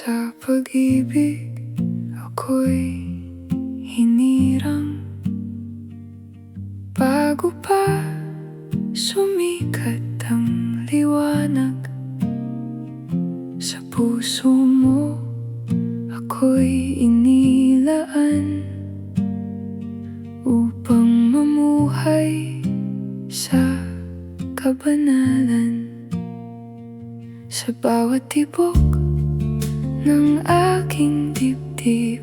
Sa pag-ibig ako'y hinirang bago pa sumikat ang liwanag. Sa puso mo ako'y inilaan upang mamuhay sa kabanalan. Sa bawat tibok ng aking dibdib,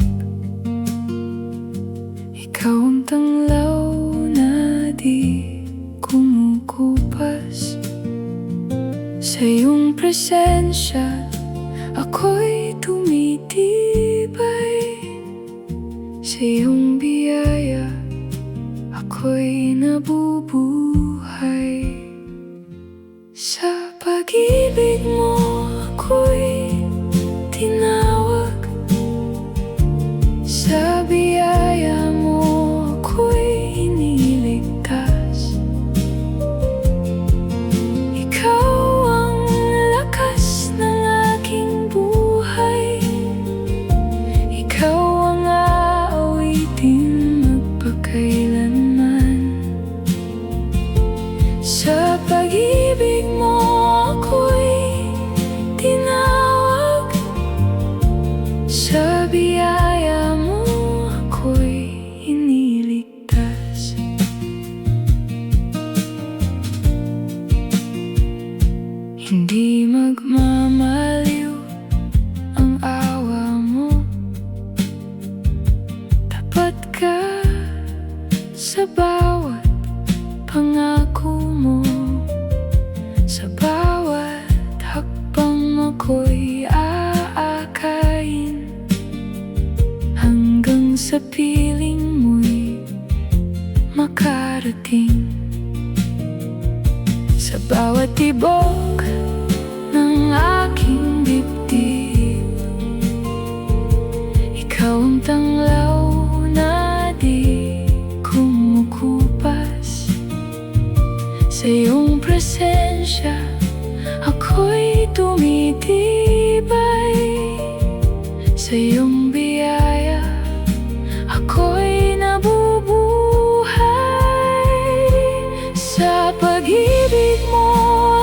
ikaw ang tanglaw na di kumukupas. Sa iyong presensya ako'y tumitibay, sa iyong biyaya ako'y nabubuhay. Sa pag-ibig mo ako'y tinawag, sa biyaya mo ako'y iniligtas. Ikaw ang lakas ng aking buhay, ikaw ang aawitin magpakailanman. Sa pag-ibig mo ako'y tinawag, sa biyaya mo ako'y iniligtas. Hindi magmamaliw ang awa mo, tapat ka sa bawat pangako mo. Sa bawat hakbang ako'y aakayin, hanggang sa piling mo'y makarating. Sa bawat tibok ng aking dibdib, ikaw ang tanglaw na di kumukupas. Sa iyong presensya ako'y tumitibay, sa iyong biyaya ako'y nabubuhay. Sa pag-ibig mo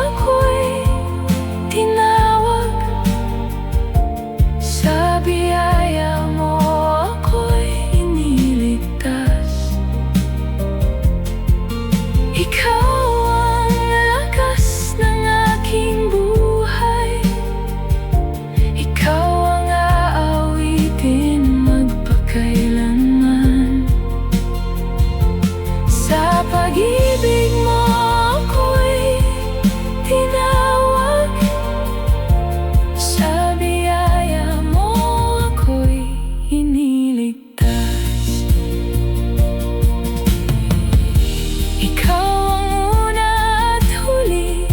ako'y tinawag, sa biyaya mo ako'y iniligtas. Ikaw ang lakas ng aking buhay, ikaw ang aawitin magpakailanman. Sa pag-ibig mo ako'y tinawag, sa biyaya mo ako'y iniligtas. Ikaw ang una at huli,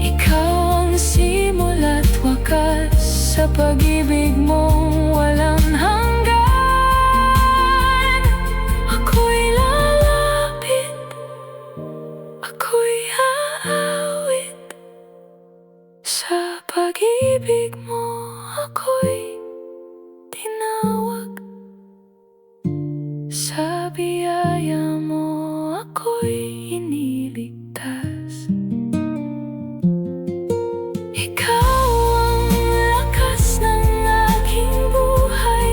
ikaw ang simula't wakas. Sa pag-ibig mong walang hanggan, ako'y lalapit, ako'y aawit. Sa pag-ibig mo ako'y tinawag, sa biyaya mo ako'y iniligtas. Ikaw ang lakas ng aking buhay,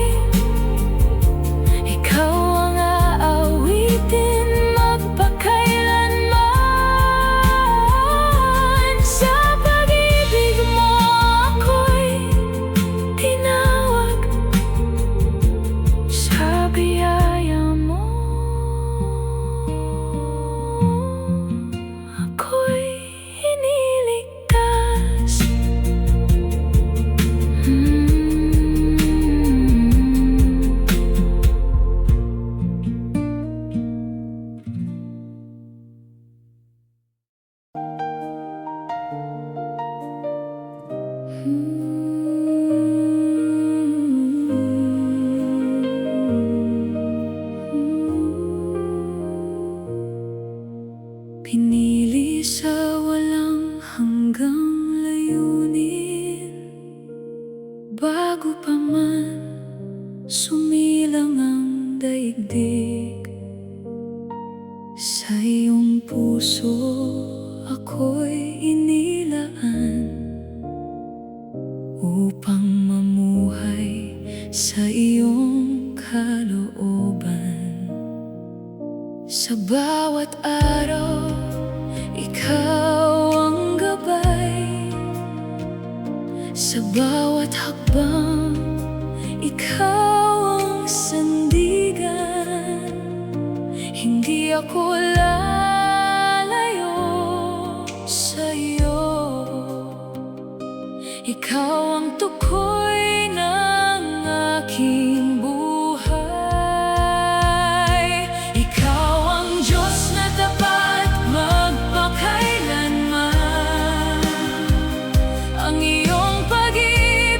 Bago pa man sumilang ang daigdig, sa iyong puso ako'y inilaan upang mamuhay sa iyong kalooban. Sa bawat araw, ikaw ang gabay. Sa bawat hakbang, ikaw ang sandigan. Hindi ako lalayo sa iyo. Ikaw ang tukoy ng aking buhay. Ikaw ang Diyos na tapat magpakailanman. Ang iyong pag-ibig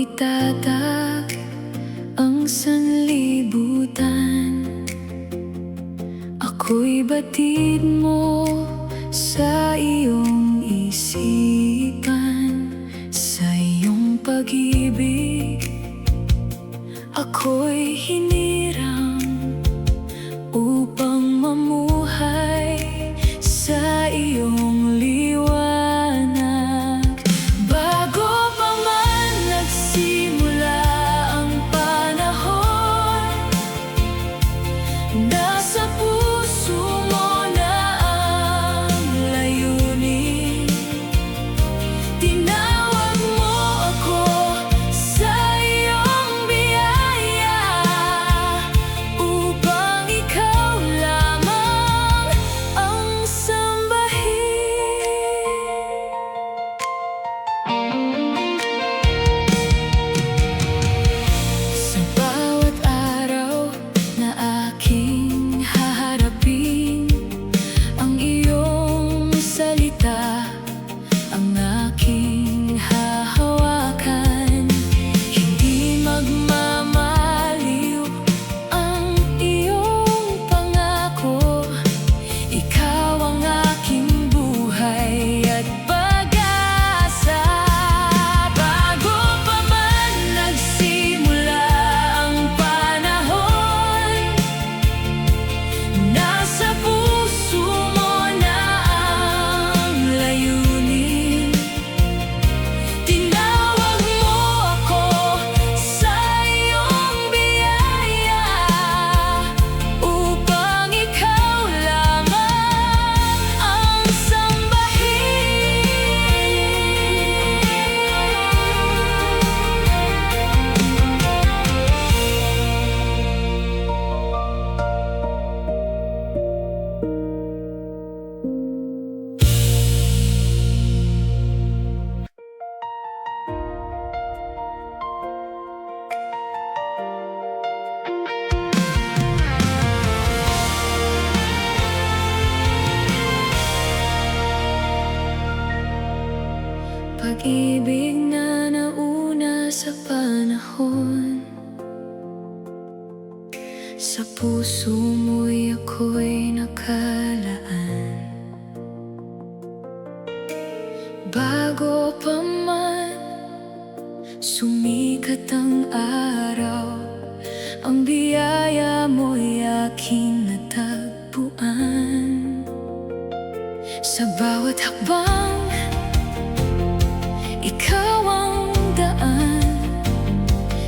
Ako'y tatak ang sanlibutan. Ako'y batid mo sa iyong isipan. Sa iyong pag-ibig ako'y hinirang upang mamuhay sa iyong liwanag. Bago pa man nagsimula ang panahon, nasa puso mo na ang layunin. Tinawag mo ako sa iyong biyaya upang ikaw lamang ang sambahin. Sa bawat araw na aking haharapin, ang iyong salita ang aking hahawakan. Hindi magmamaliw ang iyong pangako. Ikaw ang aking buhay at pag-asa. Bago pa man nagsimula ang panahon, nasa puso mo na ang layunin. Tinawag mo ako sa iyong biyaya upang ikaw lamang ang sambahin. Pag-ibig na nauna sa panahon, sa puso mo'y ako'y nakalaan. Bago pa man sumikat ang araw, ang biyaya mo'y aking natagpuan. Sa bawat hakbang, ikaw ang daan.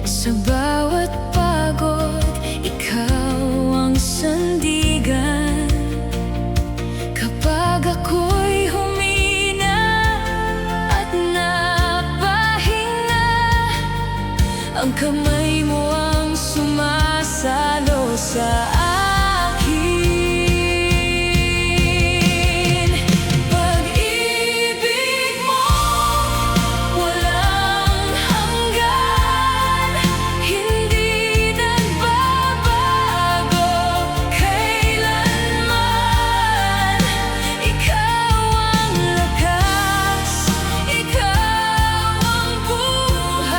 Sa bawat pagod, ikaw ang sandigan. Kapag ako'y humina at napahinga, ang kamay mo ang sumasalo sa akin. Pag-ibig mo walang hanggan, hindi nagbabago kailanman. Ikaw ang lakas, ikaw ang buhay.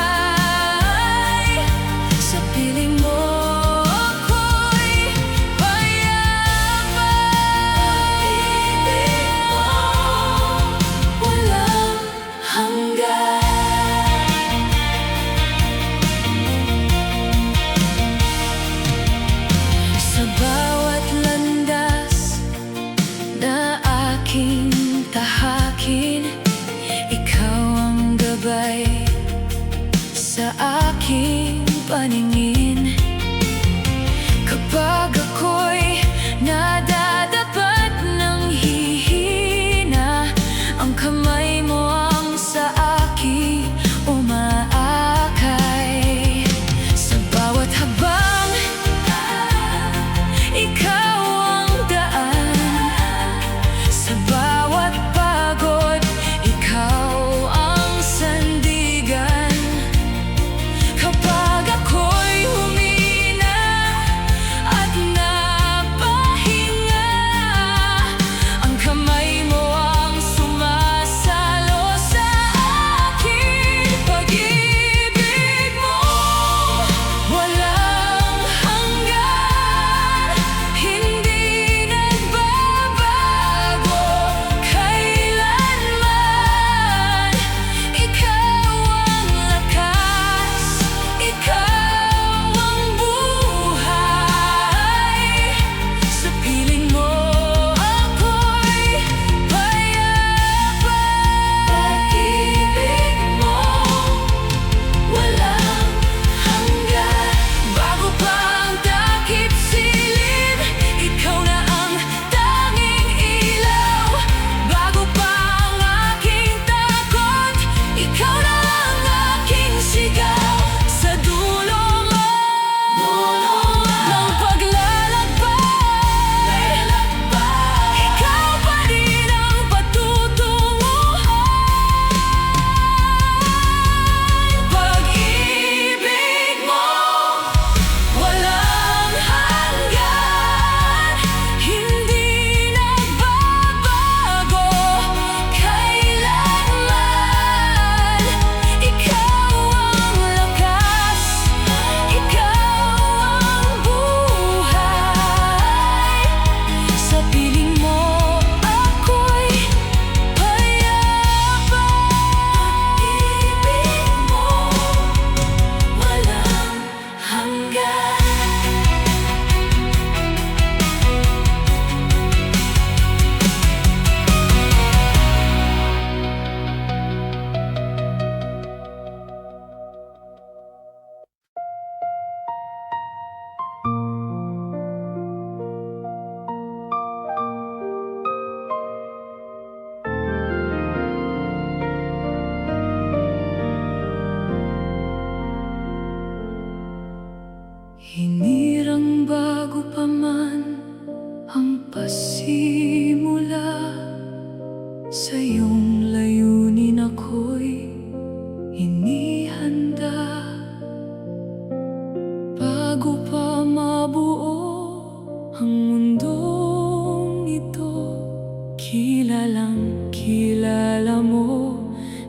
alam mo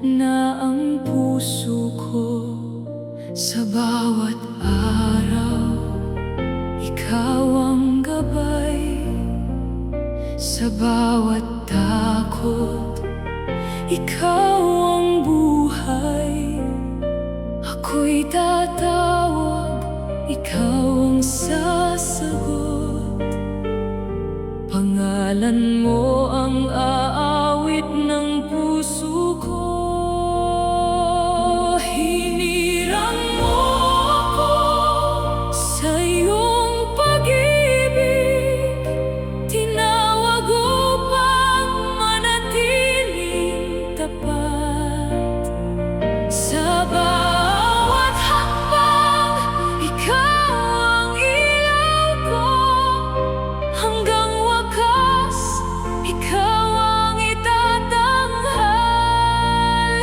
na ang puso ko sa bawat araw, ikaw ang gabay. Sa bawat takot, ikaw ang buhay. Ako'y tatawag, ikaw ang sasagot. Pangalan mo ang aawit ng puso ko. Hinirang mo ako sa iyong pag-ibig. Tinawag upang manatiling tapat. Sa bawat hakbang, ikaw ang ilaw ko. Hanggang wakas, ikaw ang itatanghal.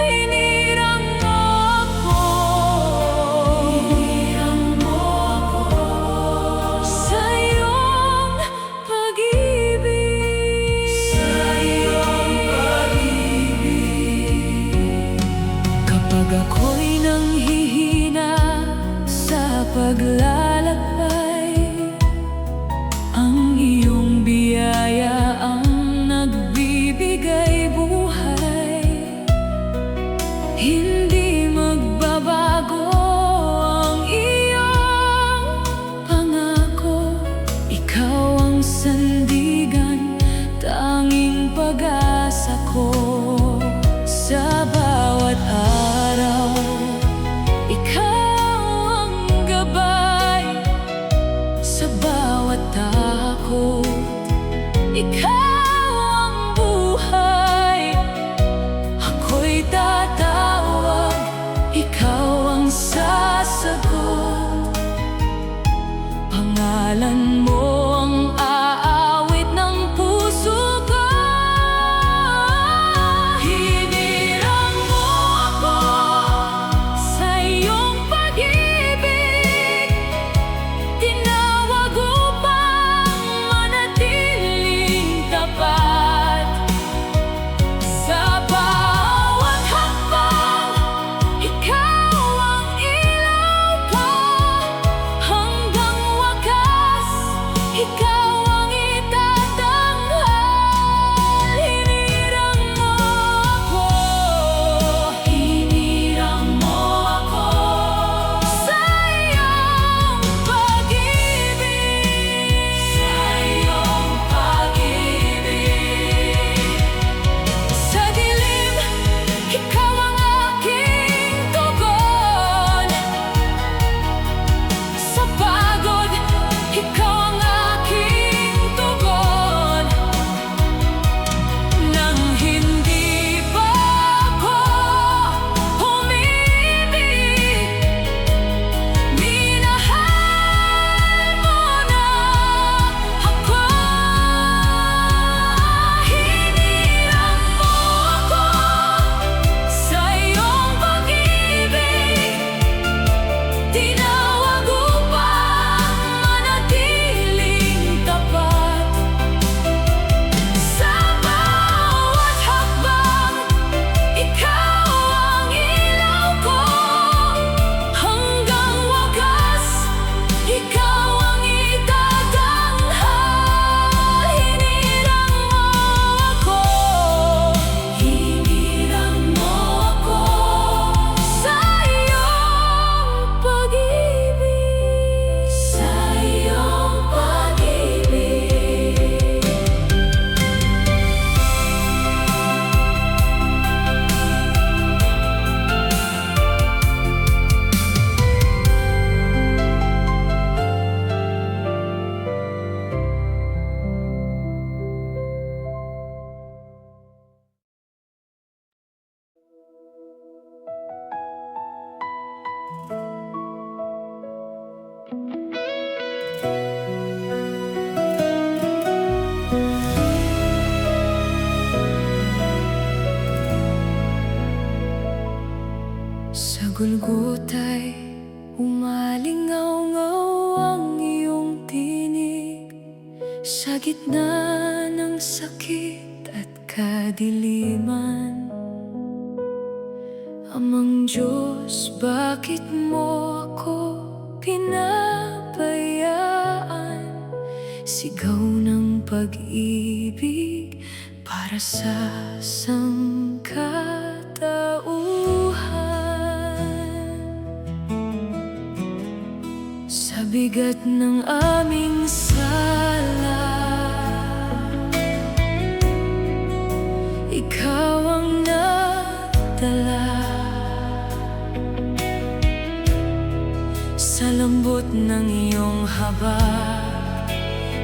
Hinirang mo ako, hinirang mo ako sa iyong pag-ibig, sa iyong pag-ibig. Kapag ako'y nanghihina sa paglalakbay, ang iyong biyaya ang nagbibigay buhay. Hindi magbabago ang iyong pangako. Ikaw ang sandigan, tanging pag-asa ko. Sa bawat araw, ikaw ang gabay. Sa bawat takot, ikaw ang buhay. Ako'y tatawag, ikaw ang sasagot. Pangalan mo ang aawit ng puso ko. Hinirang mo ako sa iyong pag-ibig. Tinawag upang manatiling tapat. Sa bawat hakbang, ikaw ang ilaw ko. Hanggang wakas, ikaw ang itatanghal. Hinirang mo ako, hinirang mo ako sa iyong pag-ibig, sa iyong pag-ibig. Sa dilim, ikaw ang aking tugon. Sa pagod, ikaw ang aking tugon. Nang hindi pa ako umibig, minahal mo na ako. Hinirang mo ako sa iyong pag-ibig. Tinawag upang manatiling tapat. Sa bawat hakbang, ikaw ang ilaw ko. Hanggang wakas, ikaw ang itatanghal. Hinirang mo ako, hinirang mo ako sa iyong pag-ibig, sa iyong pag-ibig. Sa Golgota'y umalingaw-ngaw ang iyong tinig. Sa gitna ng sakit at kadiliman, Amang Diyos, bakit mo ako pinabayaan? Sigaw ng pag-ibig para sa sangkatauhan. Sa bigat ng aming sala, ikaw ang nagdala. Sa lambot ng iyong habag,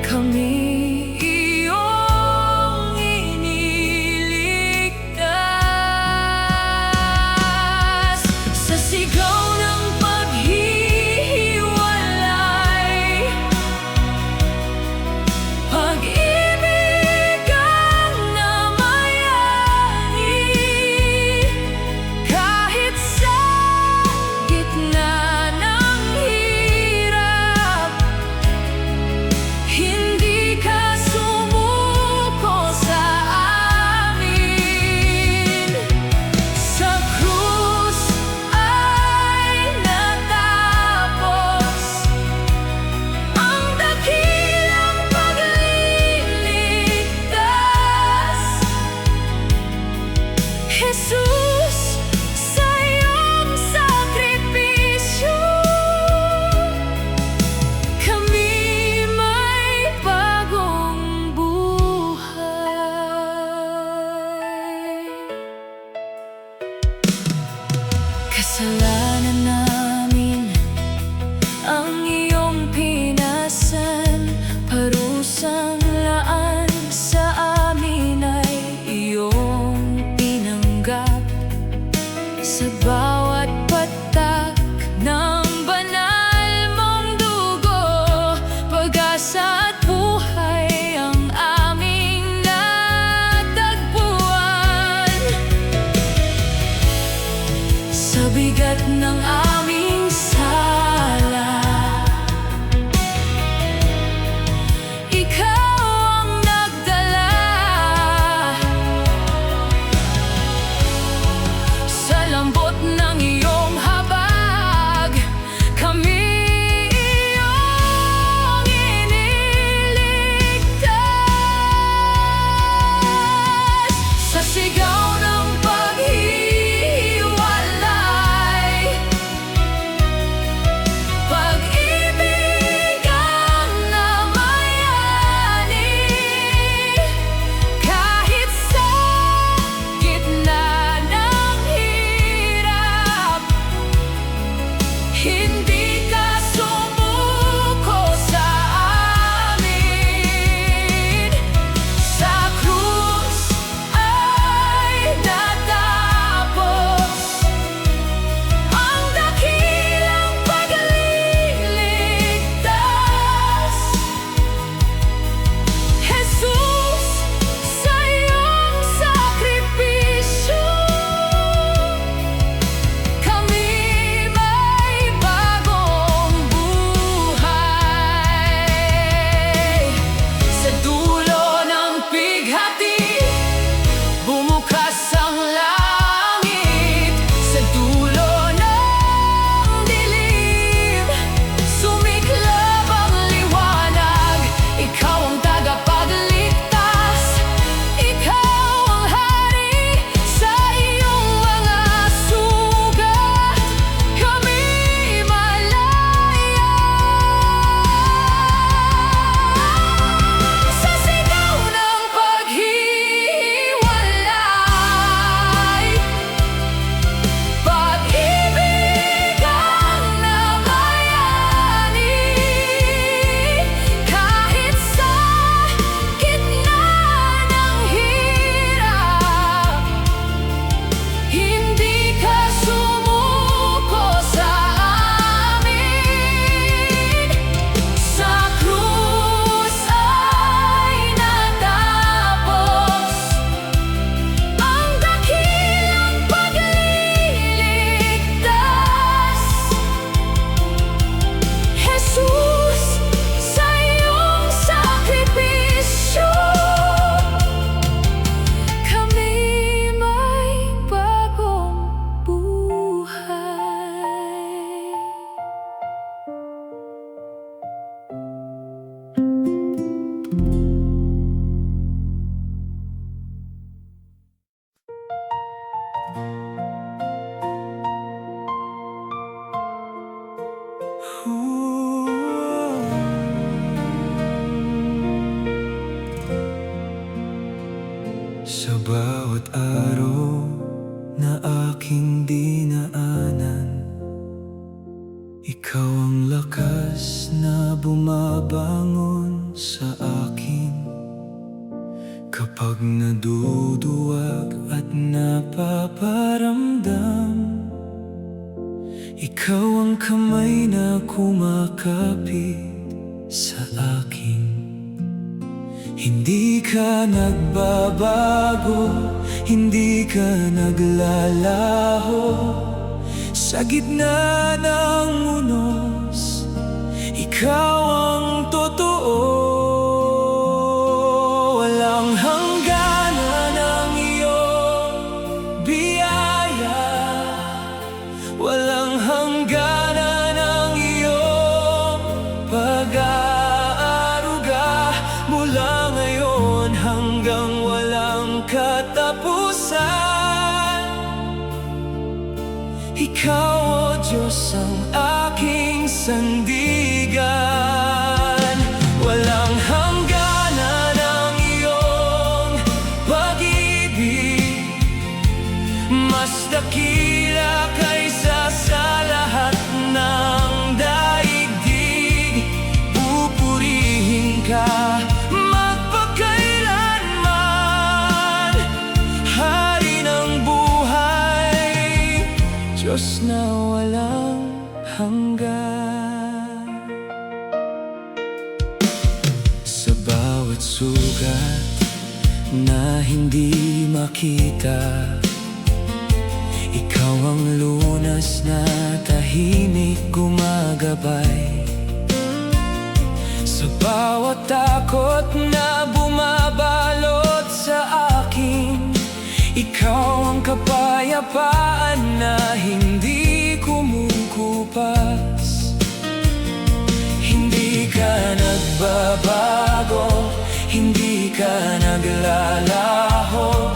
kami iyong iniligtas. Sa sigaw ng paghihiwalay, pag-ibig ang namayani. Kahit sa gitna ng hirap, hindi ka sumuko sa amin. Sa krus ay natapos ang dakilang pagliligtas. Jesus, sa iyong sakripisyo, kami may bagong buhay. Kasalanan namin ang iyong pinasan, parusang laan sa amin ay iyong tinanggap. Sa bawat patak ng banal mong dugo, pag-asa at buhay ang aming natagpuan. Sa bigat ng aming sala, ikaw ang nagdala. Sa lambot ng iyong habag, kami iyong iniligtas. Sa sigaw ng paghihiwalay, aking dinaanan. Ikaw ang lakas na bumabangon sa akin kapag naduduwag at napaparamdam. Ikaw ang kamay na kumakapit sa akin. Hindi ka nagbabago, hindi ka naglalaho. Sa gitna ng unos, ikaw ang totoo. Walang hangganan ang iyong biyaya, walang hangganan ang iyong pag-aaruga. Mula ngayon hanggang walang katapusan, ikaw, O Diyos, ang aking sandigan. Walang hangganan ang iyong pag-ibig, mas dakila kaysa sa lahat ng daigdig. Pupurihin ka magpakailanman, Hari ng buhay, Diyos na walang hanggan. Sa bawat sugat na hindi makita, ikaw ang lunas na tahimik gumagabay. Sa bawat takot na bumabalot sa akin, ikaw ang kapayapaan na hindi kumukupas. Hindi ka nagbabago, hindi ka naglalaho.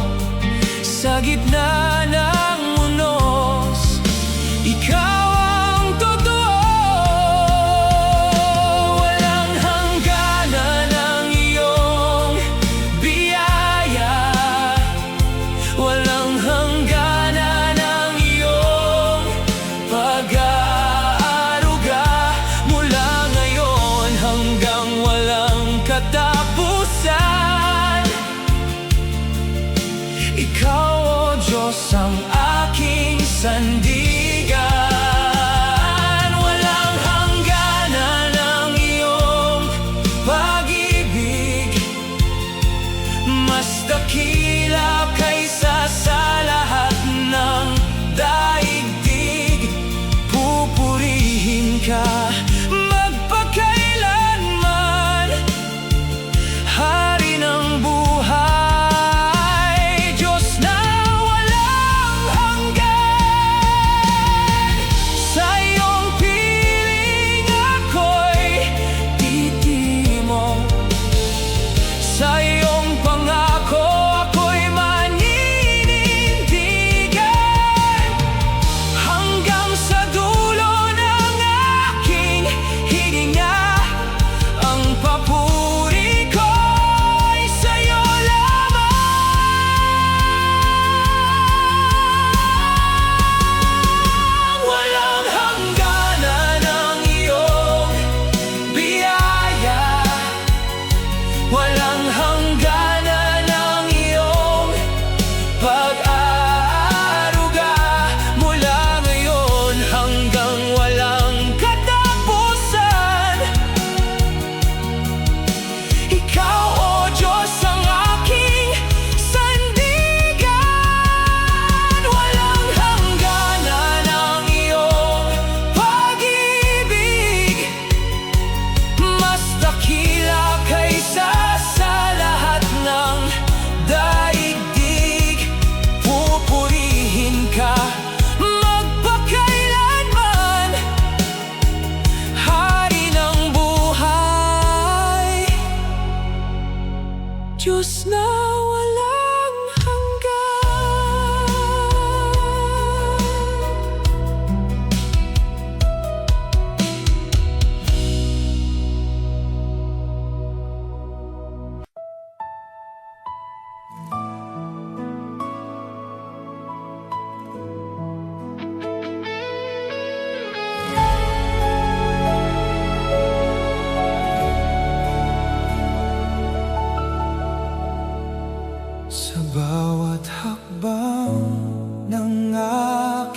Sa gitna ng unos, ikaw ang totoo. Walang hangganan ang iyong biyaya, walang hangganan ang iyong pag-aaruga. Mula ngayon hanggang walang katapusan,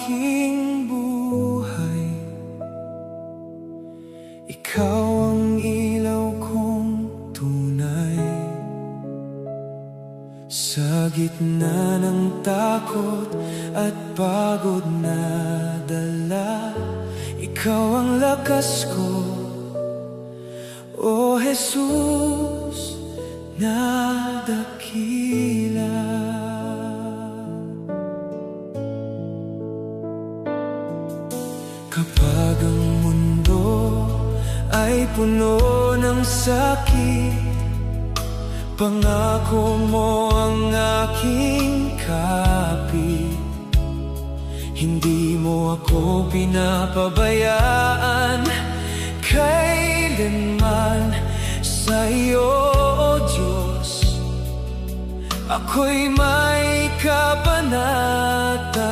aking buhay. Ikaw ang ilaw kong tunay. Sa gitna ng takot at pagod na dala, ikaw ang lakas ko, O Jesus na dakila. Kapag ang mundo ay puno ng sakit, pangako mo ang aking kapit. Hindi mo ako pinapabayaan kailanman. Sa iyo, O Diyos, ako'y may kapanatagan.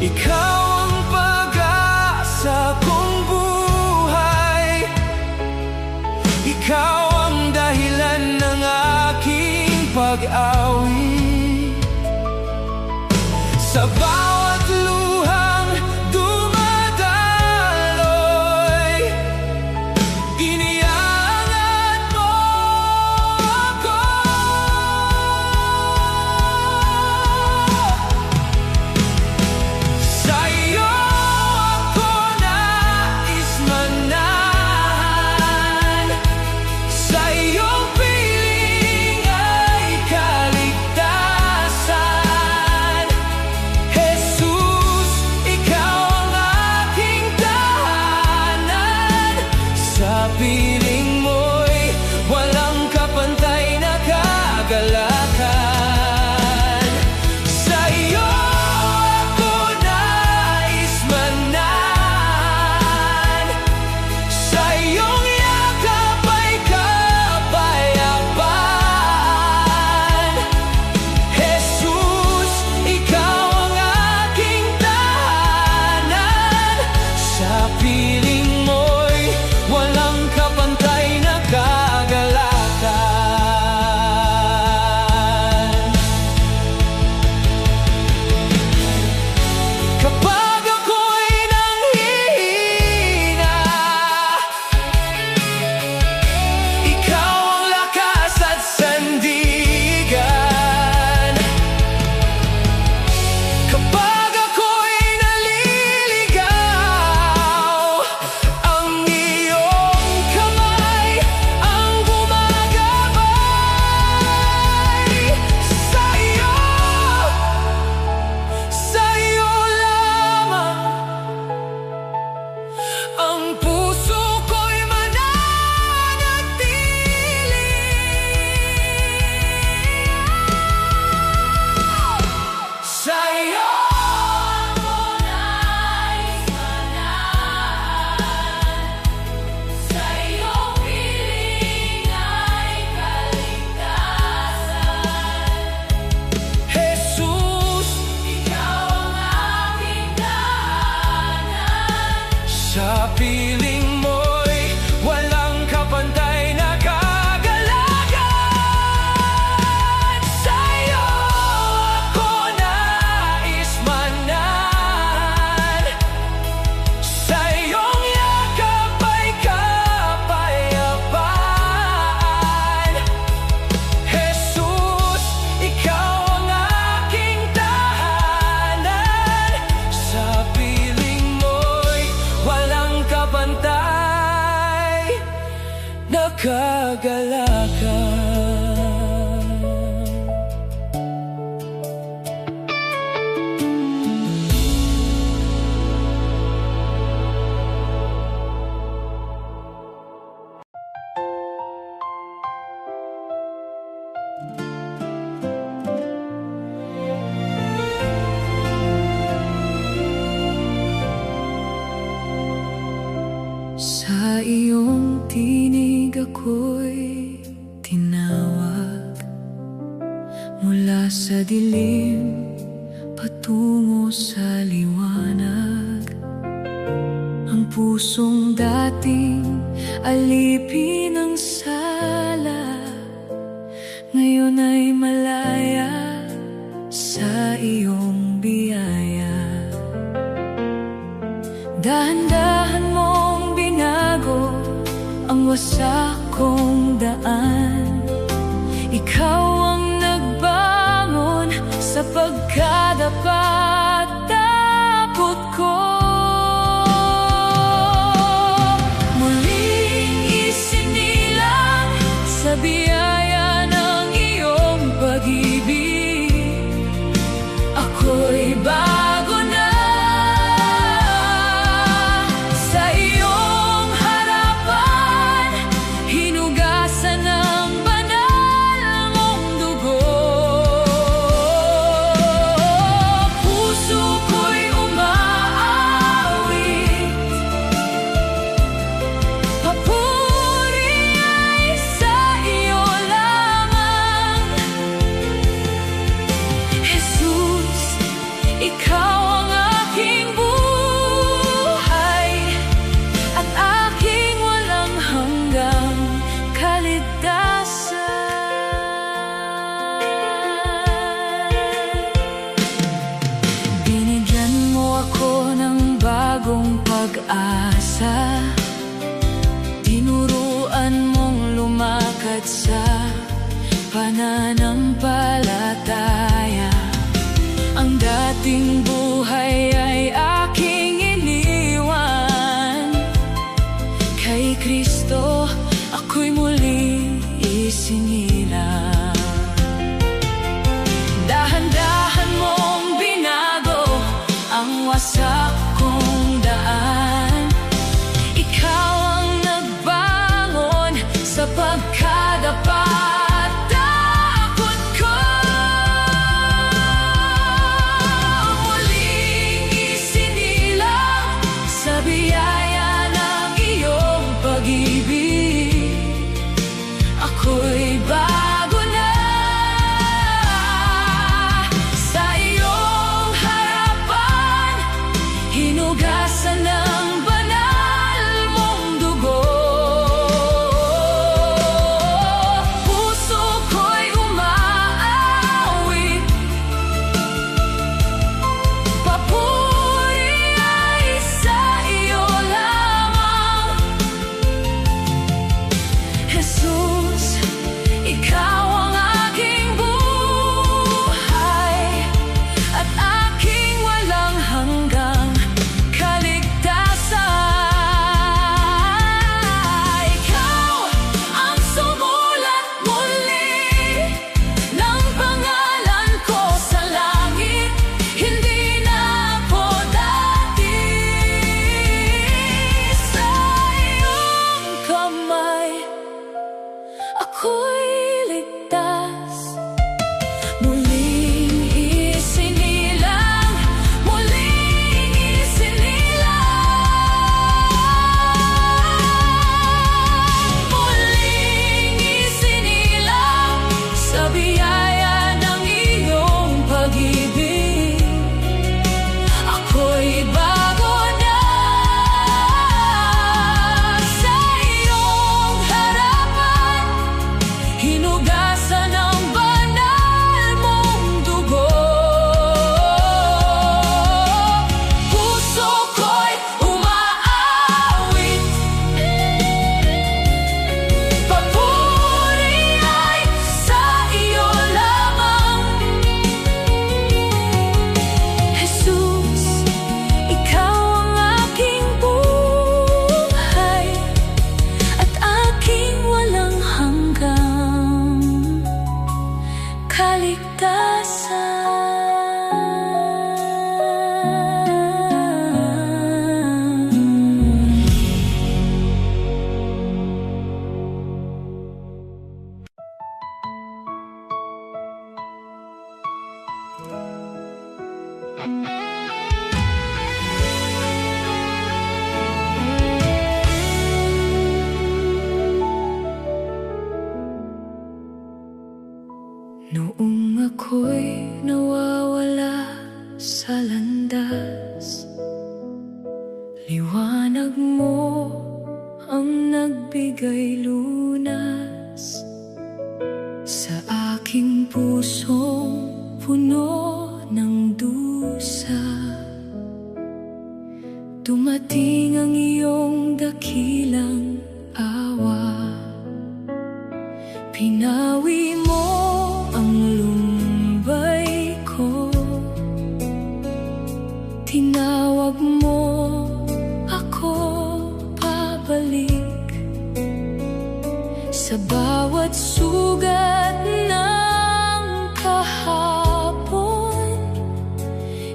Ikaw ang pag-asa kong buhay. Ikaw ang dahilan ng aking pag-awi. Sa bawat luhang dumadaloy, iniangat mo ako. Sa iyo ako nais manahan. Sa iyong piling ay kaligtasan. Jesus, ikaw ang aking tahanan. Sa piling mo'y walang kapantay na kagalakan. Sa iyo ako nais manahan. Sa iyong yakap ay kapayapaan. Jesus, ikaw ang aking tahanan. Sa piling mo'y walang kapantay na kagalakan. Kapag ako'y nanghihina, ikaw ang lakas at sandigan. Kapag ako'y naliligaw, ang iyong kamay ang gumagabay. Sa iyo lamang ang puso ko'y mananatili. Sa iyo ako nais manahan. Sa iyong piling ay kaligtasan. Jesus, ikaw ang aking tahanan. Sa piling mo'y walang kapantay na kagalakan. Sa iyo ako nais manahan. Sa iyong yakap ay kapayapaan. Jesus, ikaw ang aking tahanan. Sa piling mo'y walang kapantay na kagalakan. Sa iyong tinig ako'y tinawag, mula sa dilim patungo sa liwanag. Ang pusong dating alipin ng sala, ngayon ay malaya sa iyong biyaya. Dahan-dahan mong binago ang wasak kong daan. Ikaw ang nagbangon sa pagkadapat takot ko. Muling isinilang sa biyaya ng iyong pag-ibig. Ako'y bago na sa iyong harapan, hinugasan ng banal mong dugo. Puso ko'y umaawit, papuri ay sa iyo lamang. Jesus, ikaw ang aking buhay at aking walang hanggang kaligtasan. Binigyan mo ako ng bagong pag-asa, tinuruan mong lumakad sa pananampalataya. Ang dating buhay ay aking iniwan. Kay Kristo ako'y muling isinilang. Dahan-dahan mong binago ang wasak kong daan. Ikaw ang nagbangon sa pagkadapat takot ko. Muling isinilang sa biyaya ng iyong pag-ibig. Ako'y bago na sa iyong harapan, hinugasan ng banal mong dugo. Puso ko'y umaawit, papuri ay sa iyo lamang. Jesus, ikaw ang aking buhay at aking walang hanggang kaligtasan. Ikaw ang sumulat muli ng pangalan ko sa langit. Hindi na ako dati sa iyong kamay. Ako'y ligtas, muling isinilang, muling isinilang, muling isinilang sa biyaya ng iyong pag-ibig. Ako'y bago na sa iyong harapan, hinugasan ng banal mong dugo. Puso ko'y umaawit, papuri ay sa iyo lamang. Jesus, ikaw ang aking buhay at aking walang hanggang Noong ako'y nawawala sa landas, liwanag mo ang nagbigay lunas sa aking pusong puno ng dusa. Dumating ang iyong dakilang awa. Pinawi mo ang lumbay ko. Tinawag mo ako pabalik. Sa bawat sugat ng kahapon,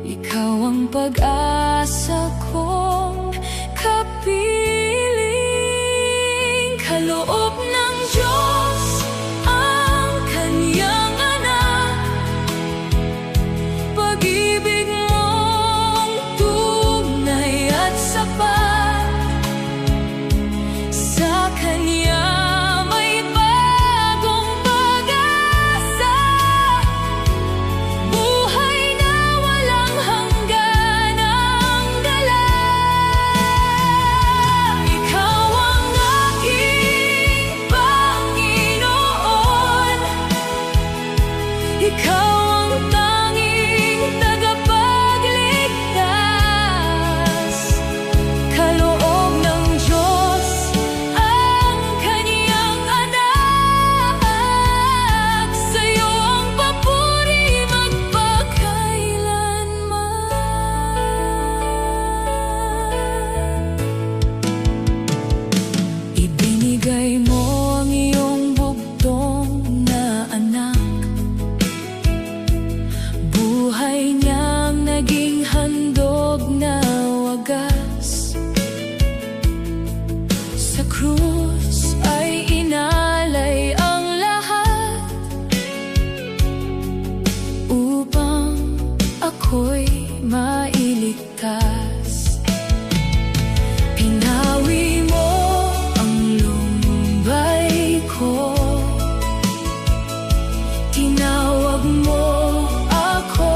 ikaw ang pag-asa kong kapiling. Kaloob ng Diyos ang Kanyang anak, pag-ibig mong tunay at sapat. Sa Kanya may bagong pag-asa, buhay na walang hanggan ang dala. Ikaw ang aking Panginoon, ikaw ang tanging tagapagligtas. Kaloob ng Diyos ang Kanyang anak, sa'yo ang papuri magpakailanman. Ibinigay mo ang iyong bugtong na anak, buhay niyang naging handog na wagas. Sa krus ay inalay ang lahat, upang ako'y mailigtas. Pinawi mo ang lumbay ko. Tinawag mo ako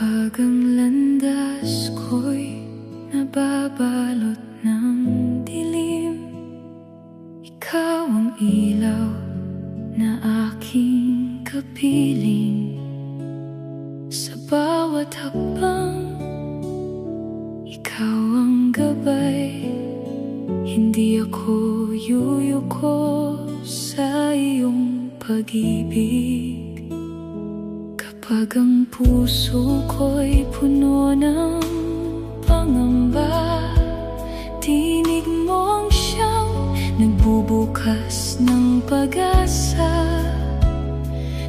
Kapag ang landas ko'y nababalot ng dilim, ikaw ang ilaw na aking kapiling. Sa bawat hakbang, ikaw ang gabay. Hindi ako yuyuko sa iyong pag-ibig. Kapag ang puso ko'y puno ng pangamba, tinig mo ang siyang nagbubukas ng pag-asa.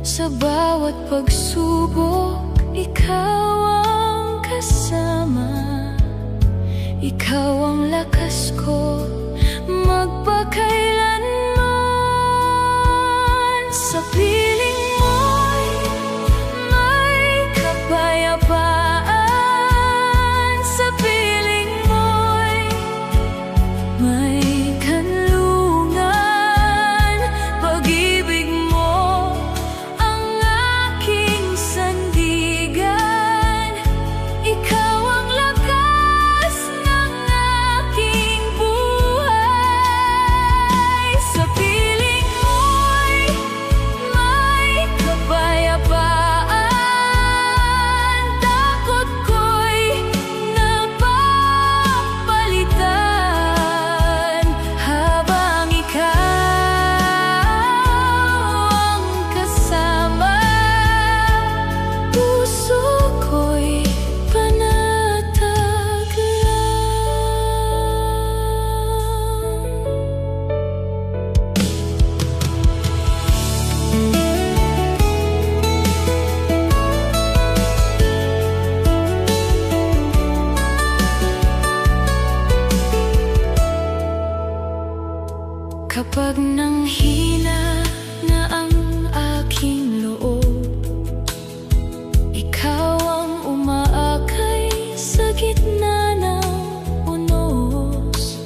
Sa bawat pagsubok, ikaw ang kasama. Ikaw ang lakas ko magpakailanman. Sa piling mo'y may kapayapaan. Sa piling mo'y may kanlungan. Pag-ibig mo ang aking sandigan. Ikaw ang lakas ng aking buhay. Sa piling mo'y may kapayapaan. Takot ko'y napapalitan habang ikaw ang kasama. Puso ko'y panatag Kapag nanghina na ang aking loob, ikaw ang umaakay sa gitna ng unos.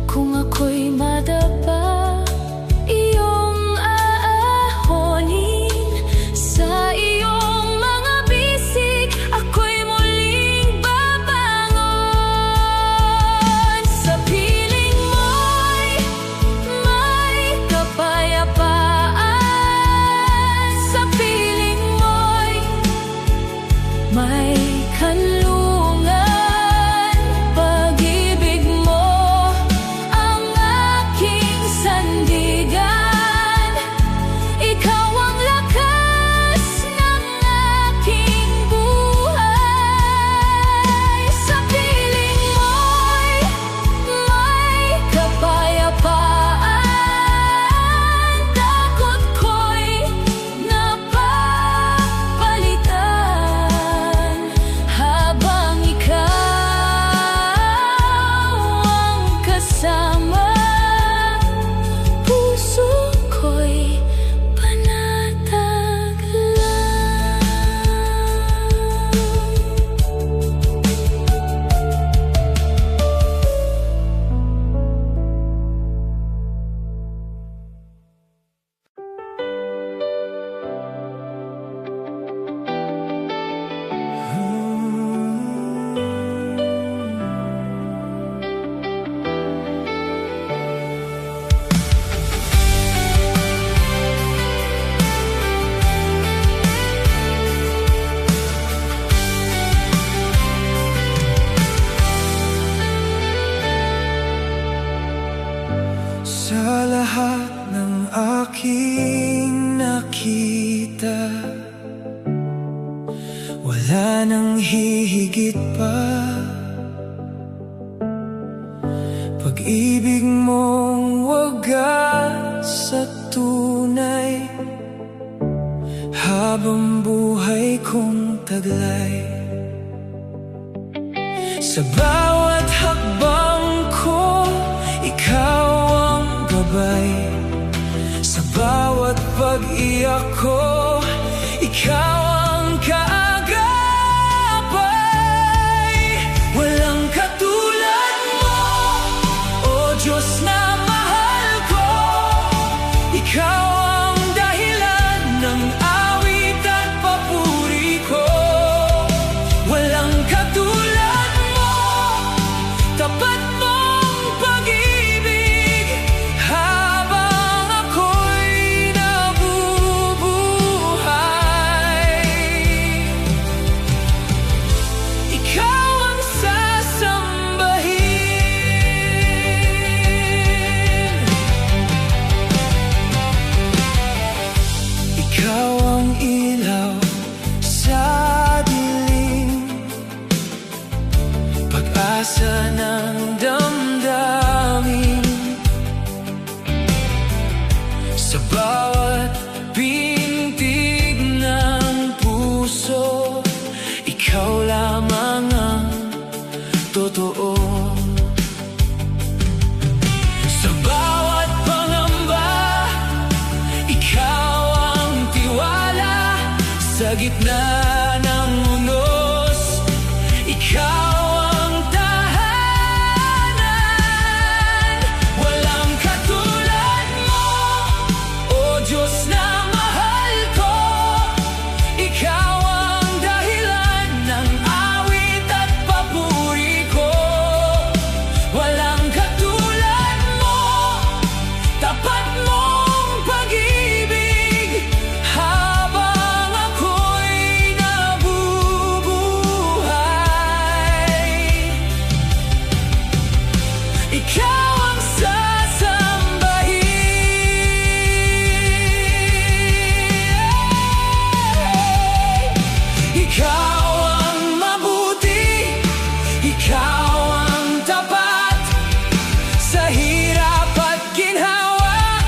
Kung ako'y madapa, iyong aahonin. Sa iyong mga bisig, ako'y muling babangon. Sa piling mo'y may kapayapaan. Sa piling mo'y may kanlungan. Pag-ibig mo ang aking sandigan. Ikaw ang lakas ng aking buhay. Sa piling mo'y may kapayapaan. Takot ko'y napapalitan habang ikaw ang kasama. Puso ko'y panatag lang. Sa lahat ng aking nakita, wala nang hihigit pa. Pag-ibig mong wagas sa tunay, habang buhay kong taglay. Sa bawat hakbang ko, ikaw ang gabay. Sa bawat pag-iyak ko, ikaw ang kaagapay. Walang katulad mo, O Diyos na mahal ko. Ikaw ang dahilan ng awit at papuri ko. pag-asa ng damdamin. Sa bawat pintig ng puso, ikaw lamang ang totoo. Sa bawat pangamba, ikaw ang tiwala. Sa gitna ng unos, ikaw ang tahanan. Walang katulad mo, O Diyos na mahal ko. Ikaw ang dahilan ng awit at papuri ko. Walang katulad mo, tapat mong pag-ibig. Habang ako'y nabubuhay, ikaw ang sasambahin. Ikaw ang mabuti, ikaw ang tapat. Sa hirap at ginhawa,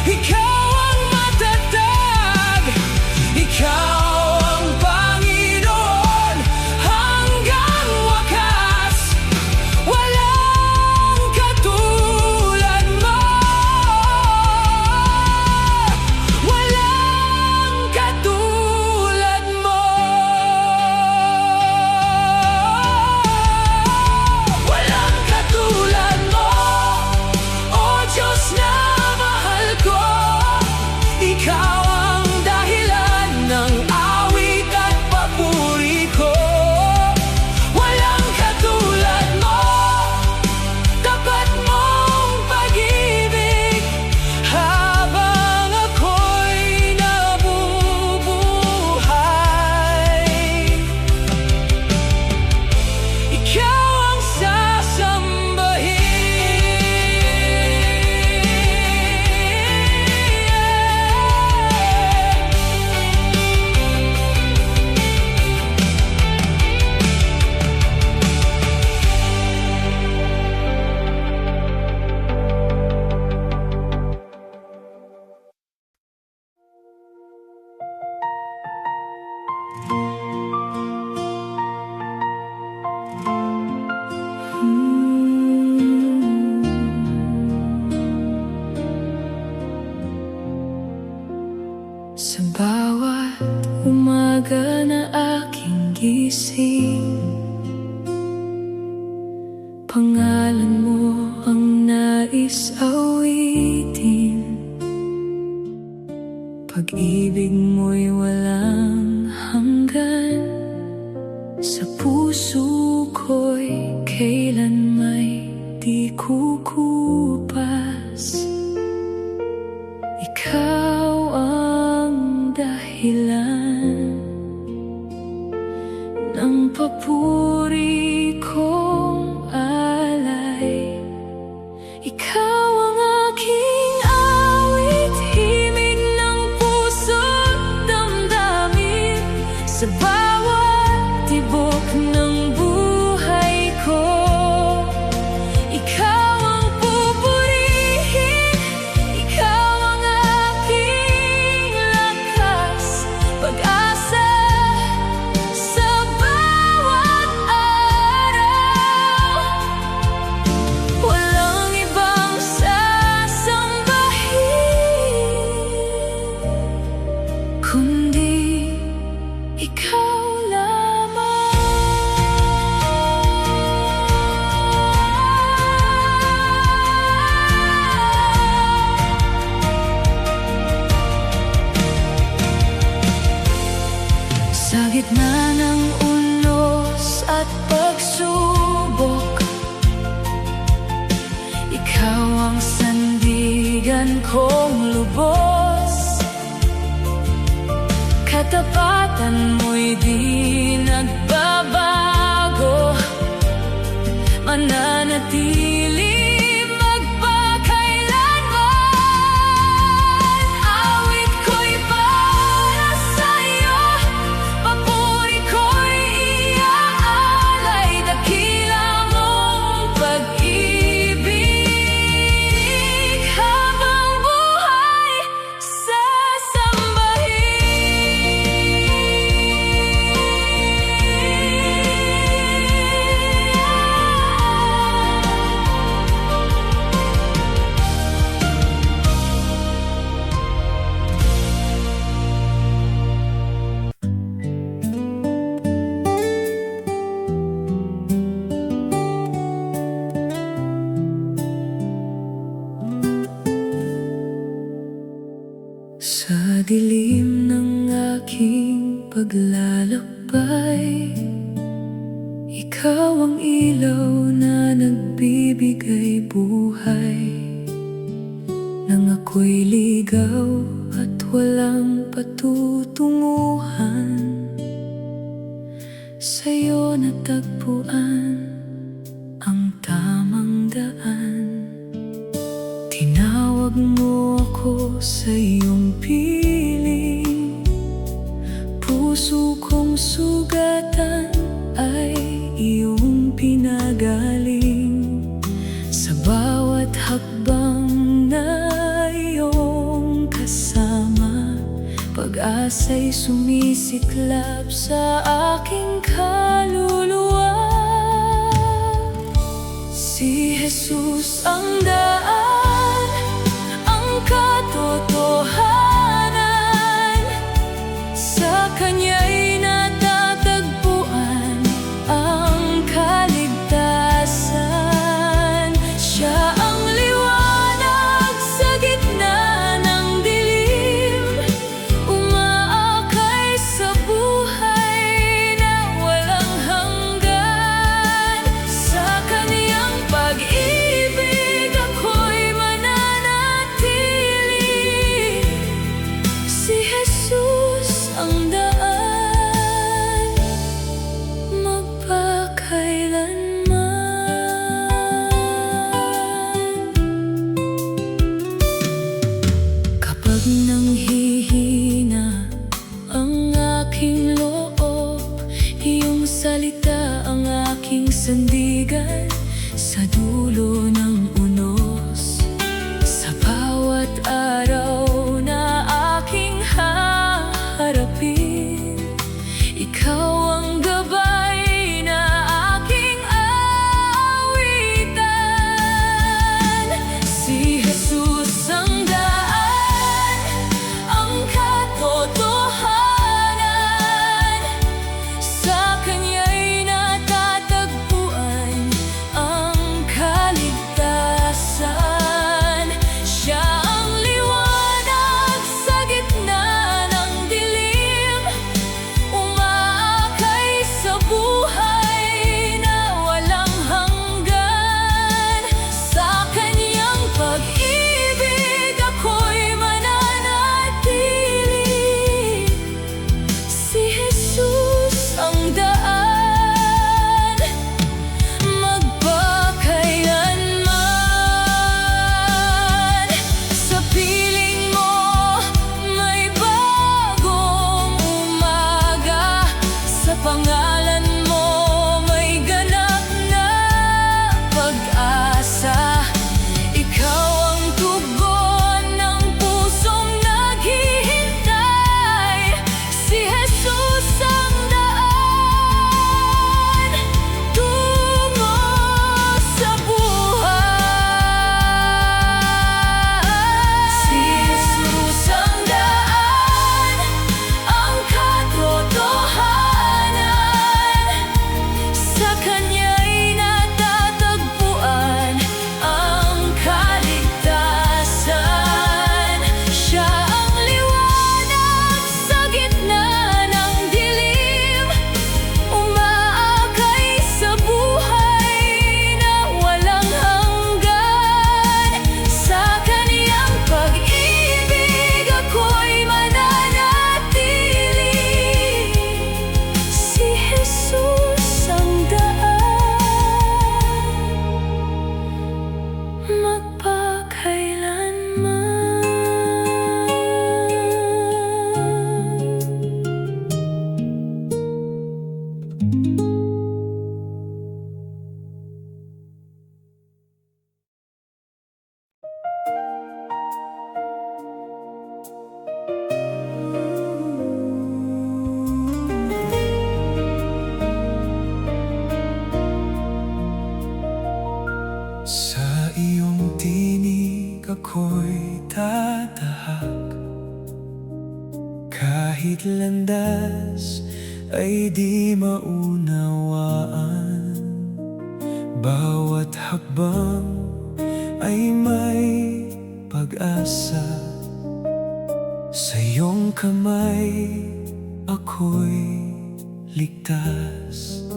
ikaw ang matatag. Ikaw ang Panginoon hanggang wakas. Walang katulad mo. Walang katulad mo. Walang katulad mo, O Diyos na mahal ko. Ikaw ang dahilan ng awit at papuri ko. Walang katulad mo, tapat mong pag-ibig. Habang ako'y nabubuhay, ikaw ang sa bawat umaga na aking gising, pangalan mo ang nais awitin. Pag-ibig mo'y walang hanggan. Sa puso ko'y kailan may di kukupas. Ikaw ang dahilan ng papuri kong alay. Ikaw ang aking awit, himig ng puso't damdamin. Sa bawat tibok ng buhay ko, ikaw ang pupurihin. Ikaw ang aking lakas, pag-asa sa bawat araw. Walang ibang sasambahin kundi ikaw lamang. Sa gitna ng unos at pagsubok, ikaw ang sandigan kong lubos. Katapatan mo'y di nagbabago, mananatili magpakailanman. Awit ko'y para sa'yo, papuri ko'y iaalay. Dakila mo dilim ng aking paglalakbay, ikaw ang ilaw na nagbibigay buhay. Nang ako'y ligaw at walang patutunguhan, sa'yo natagpuan ang tamang daan. Tinawag mo ako sa iyong piling, puso kong sugatan ay iyong pinagaling. Sa bawat hakbang na iyong kasama, pag-asa'y sumisiklab sa aking kaluluwa. Si Jesus ang daan, ang katotohanan, sa Kanya'y natatagpuan ang kaligtasan. Siya ang liwanag sa gitna ng dilim, umaakay sa buhay na walang hanggan. Sa Kaniyang pag-ibig ako'y mananatili. Si Jesus ang daan, magpakailanman. Kapag nanghihina ang aking loob, iyong salita ang aking sandigan. Sa dulo ng unos, sa bawat araw na aking haharapin, ikaw ang gabay na aking awitan. Si Jesus ang daan, ang katotohanan, sa Kanya'y natatagpuan ang kaligtasan. Siya ang liwanag sa gitna ng dilim, umaakay sa buhay na walang hanggan. Sa Kaniyang pag-ibig ako'y mananatili. Si Jesus ang daan, magpakailanman. Sa piling mo may bagong umaga, sa pangalan mo may ganap na pag-asa. Ikaw ang tugon ng pusong naghihintay. Si Jesus ang daan tungo sa buhay. Si Jesus ang daan, ang katotohanan, sa Kanya'y natatagpuan ang kaligtasan. Siya ang liwanag sa gitna ng dilim, umaakay sa buhay na walang hanggan. Sa Kaniyang pag-ibig ako'y mananatili. Si Jesus ang daan, magpakailanman. Sa iyong tinig ako'y tatahak, kahit landas ay di maunawaan. Bawat hakbang ay may pag-asa. Sa iyong iyong kamay ako'y ligtas.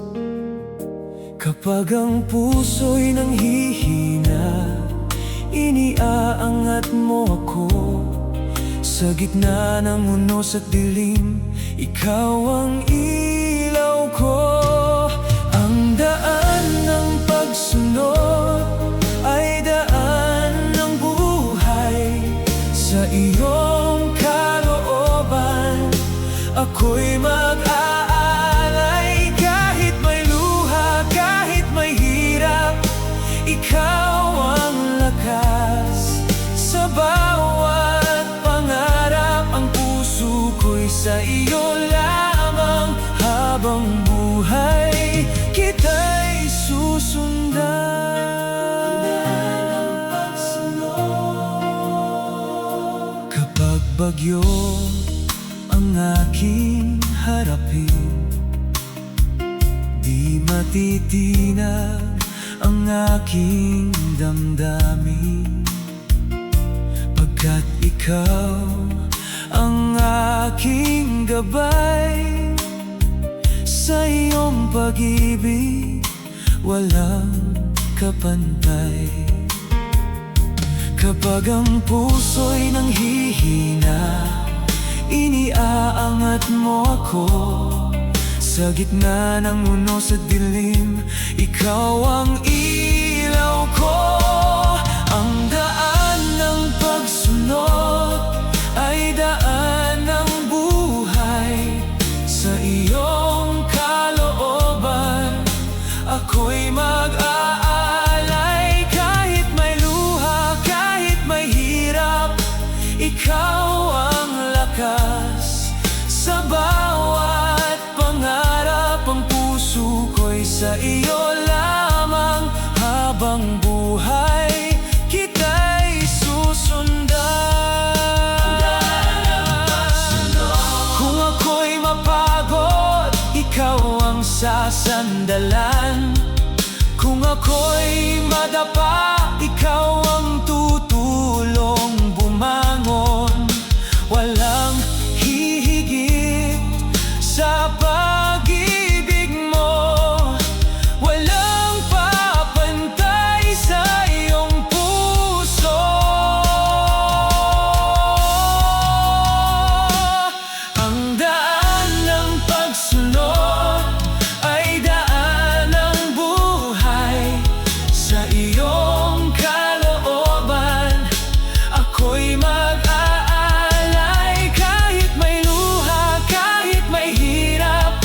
Kapag ang puso'y nanghihina, iniaangat mo ako. Sa gitna ng unos at dilim, ikaw ang ilaw ko. Ang daan ng pagsunod ay daan ng buhay. Sa iyong kalooban, ako'y mag-aalay. Kahit may luha, kahit may hirap, ikaw ang lakas. Sa bawat pangarap, ang puso ko'y sa iyo lamang. Habang buhay, kita'y susundan. Kapag bagyo ang aking harapin, di matitinag ang aking damdamin. Pagkat ikaw ang aking gabay, sa iyong pag-ibig walang kapantay. Kapag ang puso'y nanghihina, iniaangat mo ako. Sa gitna ng unos at dilim, ikaw ang ilaw ko. Ang daan ng pagsunod ay daan ng buhay. Sa iyong kalooban, ako'y mag-aalay. Kahit may luha, kahit may hirap, ikaw ang lakas. Sa bawat pangarap, ang puso ko'y sa iyo lamang. Habang buhay, kita'y susundan. Kung ako'y mapagod, ikaw ang sasandalan. Kung ako'y madapa, ikaw ang tutulong bumangon. Walang hihigit sa pag-ibig mo, walang papantay sa iyong puso. Ang daan ng pagsunod ay daan ng buhay. Sa iyong kalooban, ako'y mag-aalay. Kahit may luha, kahit may hirap,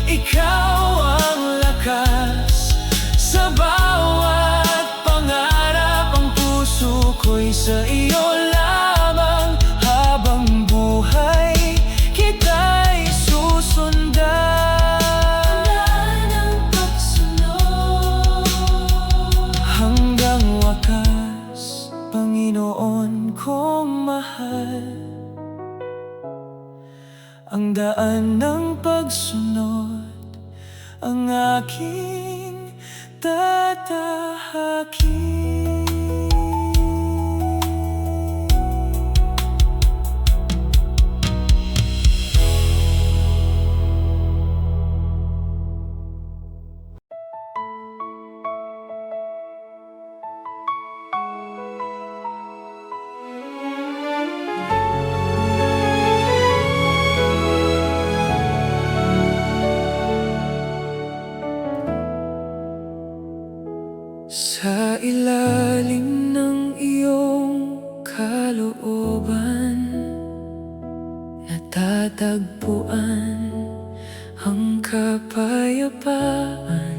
ikaw ang lakas. Sa bawat pangarap, ang puso ko'y sa iyo lamang. Habang buhay, kita'y susundan. Hanggang wakas, Panginoon kong mahal. Ang daan ng pagsunod ang aking tatahakin. Sa ilalim ng iyong kalooban, natatagpuan ang kapayapaan.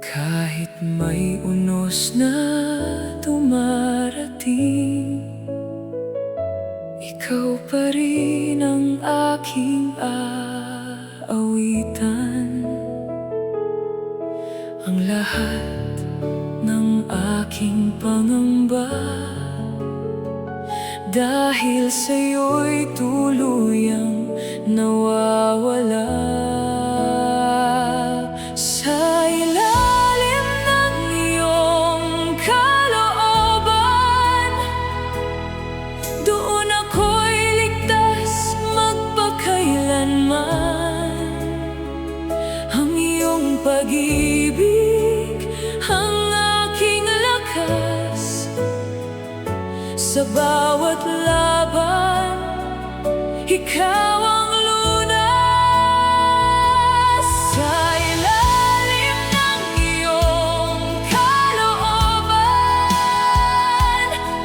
Kahit may unos na dumarating, ikaw pa rin ang aking aawitan. Ang lahat ng aking pangamba, dahil sa'yo'y tuluyang nawawala. Sa ilalim ng iyong kalooban, doon ako'y pag-ibig ang aking lakas. Sa bawat laban, ikaw ang lunas. Sa ilalim ng iyong kalooban,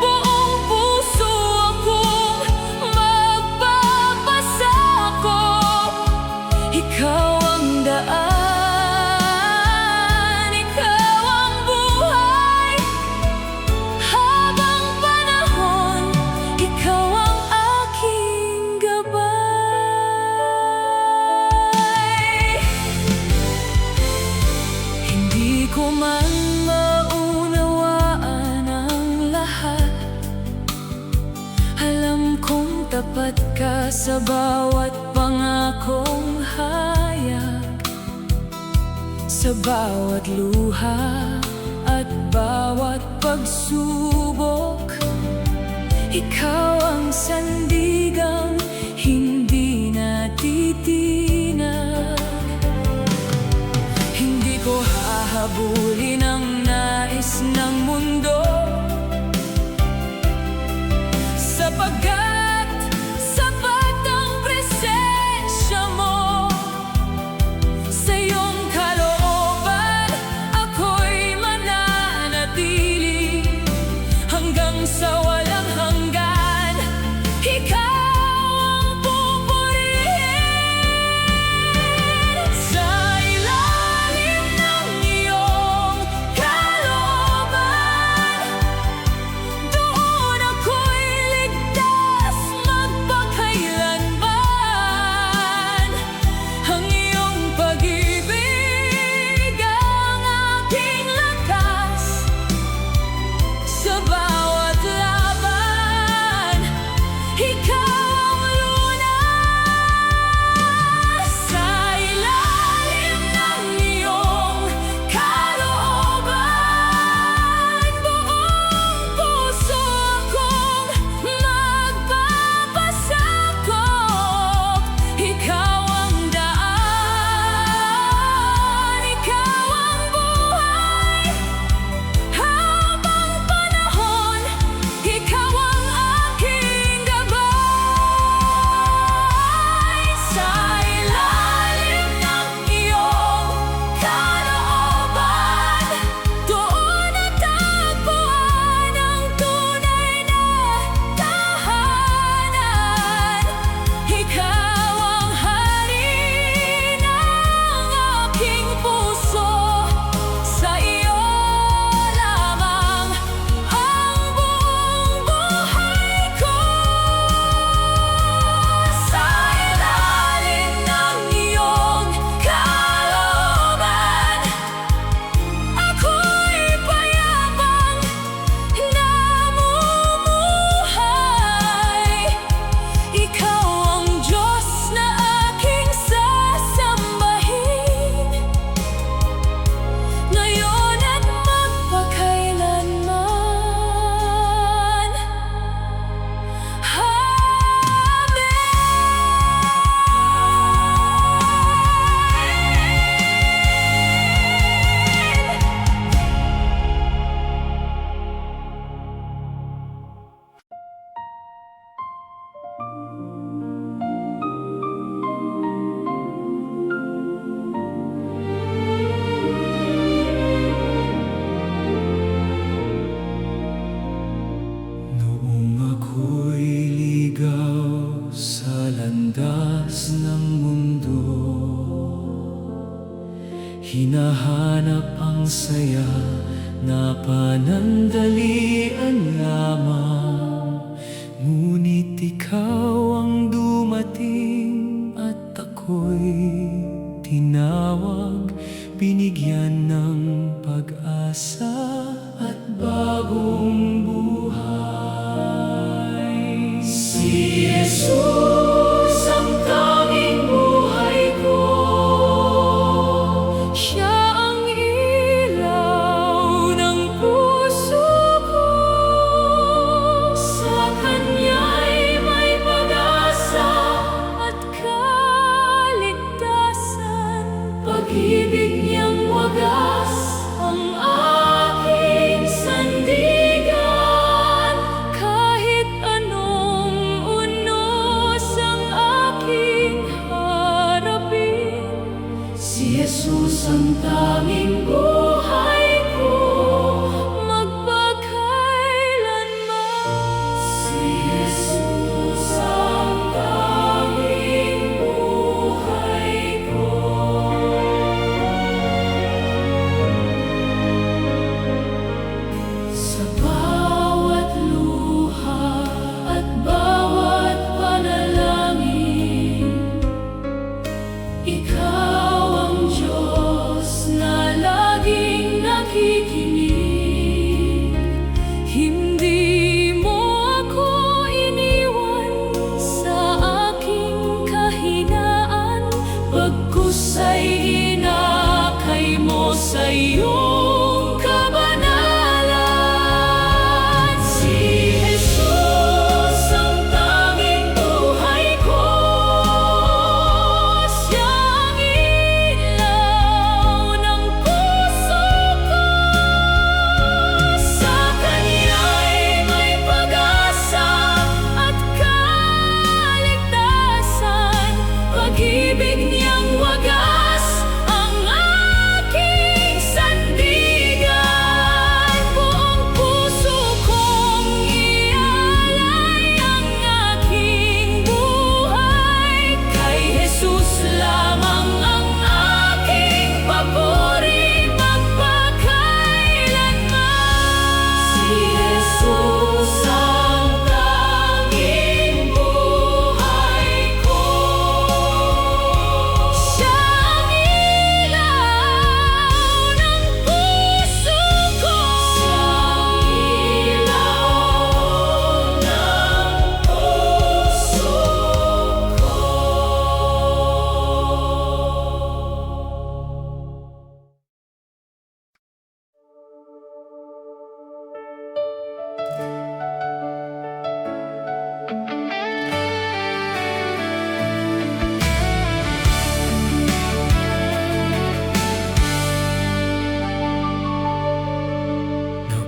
buong puso akong magpapasakop. Ikaw ang daan, ikaw ang buhay. Habang panahon, ikaw ang aking gabay. Hindi ko man maunawaan ang lahat, alam kong tapat ka sa bawat pangakong hayag. Sa bawat luha at bawat pagsubok, ikaw ang sandigang hindi natitinag. Hindi ko hahabulin ang nais ng mundo, sapagkat sapat ang presensya mo. Sa iyong kalooban, ako'y mananatili hanggang sa walang hanggan. Ikaw ang pupurihin. Sa ilalim ng iyong kalooban, doon ako'y ligtas magpakailanman. Ang iyong pag-ibig ang aking lakas. Sa bawat laban, ikaw ang lunas. Sa ilalim ng iyong kalooban, buong puso akong magpapasakop. Ikaw ang daan, ikaw ang buhay. Habang panahon, ikaw ang aking gabay. Sa ilalim ng iyong kalooban, doon natagpuan ang tunay na tahanan. Ikaw ang hari ng aking puso. Sa iyo lamang ang buong buhay ko. Sa ilalim ng iyong kalooban, ako'y payapang namumuhay. Ikaw ang Diyos na aking sasambahin, ngayon at magpakailanman. Noong ako'y ligaw sa landas ng mundo, hinahanap ang saya na panandalian lamang. Ngunit ikaw ang dumating at ako'y tinawag, binigyan ng pag-asa at bagong buhay. Si Jesus ang tanging buhay ko. Siya ang ilaw ng puso ko. Sa Kanya'y may pag-asa at kaligtasan. Pag-ibig niyang wagas ang aking sandigan. Kahit anong unos ang aking harapin, si Jesus ang tanging buhay ko magpakailanman. Si Jesus ang tanging buhay ko. Sa bawat luha at bawat panalangin, Ikaw ang Diyos na laging nakikinig. Hindi mo ako iniwan sa aking kahinaan, bagkus ay inakay mo sa iyong kabanalan. Si Jesus ang tanging buhay ko, Siya ang ilaw ng puso ko. Sa Kanya'y may pag-asa at kaligtasan, pag-ibig Niyang wagas ang aking sandigan. Buong puso kong ialay ang aking buhay, kay Jesus lamang ang aking papuri magpakailanman. Si Jesus ang tanging buhay ko, Siya ang ilaw ng puso ko. Siya ang ilaw ng puso ko.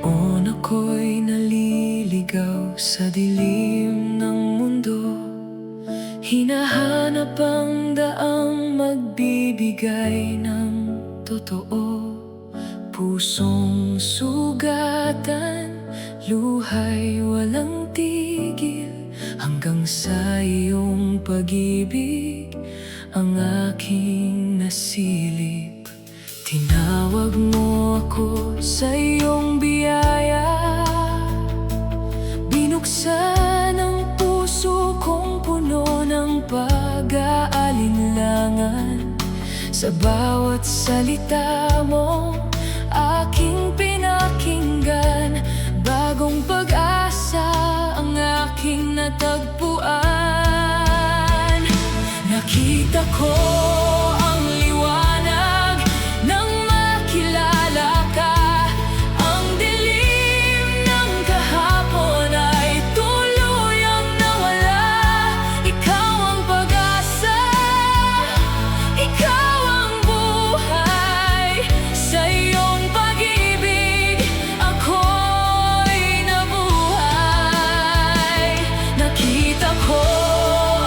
Noon ako'y naliligaw sa dilim ng mundo, hinahanap ang daang magbibigay ng totoo. Pusong sugatan, luhay walang tigil, hanggang sa iyong pag-ibig ang aking nasilip. Tinawag mo ako sa iyong biyaya, binuksan ang puso kong puno ng pag-aalinlangan. Sa bawat salita mo aking pinakinggan, bagong pag-asa ang aking natagpuan. Nakita ko ang liwanag nang makilala ka. Ang dilim ng kahapon ay tuluyang nawala. Ikaw ang pag-asa, Ikaw ang buhay. Sa iyong pag-ibig ako'y nabuhay. Nakita ko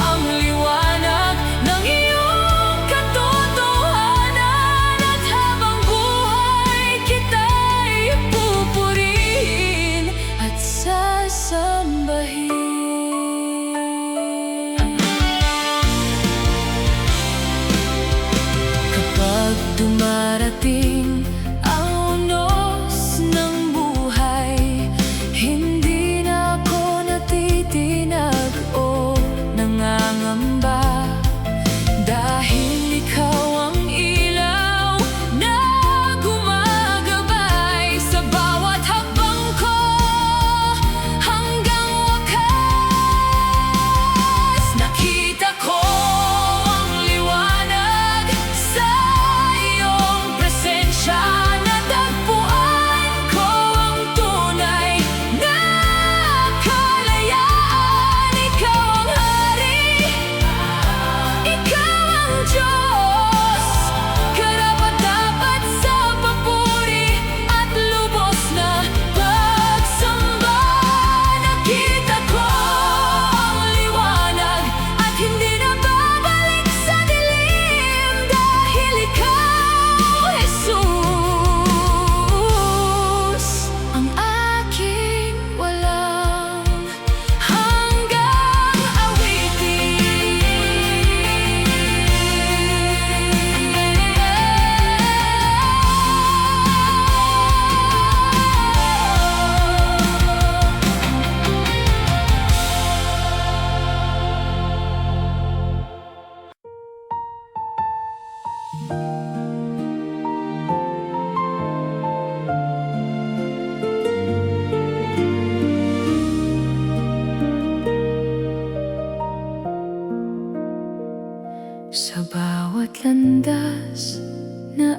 ang liwanag ng iyong katotohanan, at habang buhay kita'y pupurihin at sasambahin. Kapag dumarating ang unos ng buhay, hindi na ako natitinag o nangangamba, dahil ikaw ang ilaw na gumagabay sa bawat hakbang ko hanggang wakas. Nakita ko ang liwanag sa iyong presensya.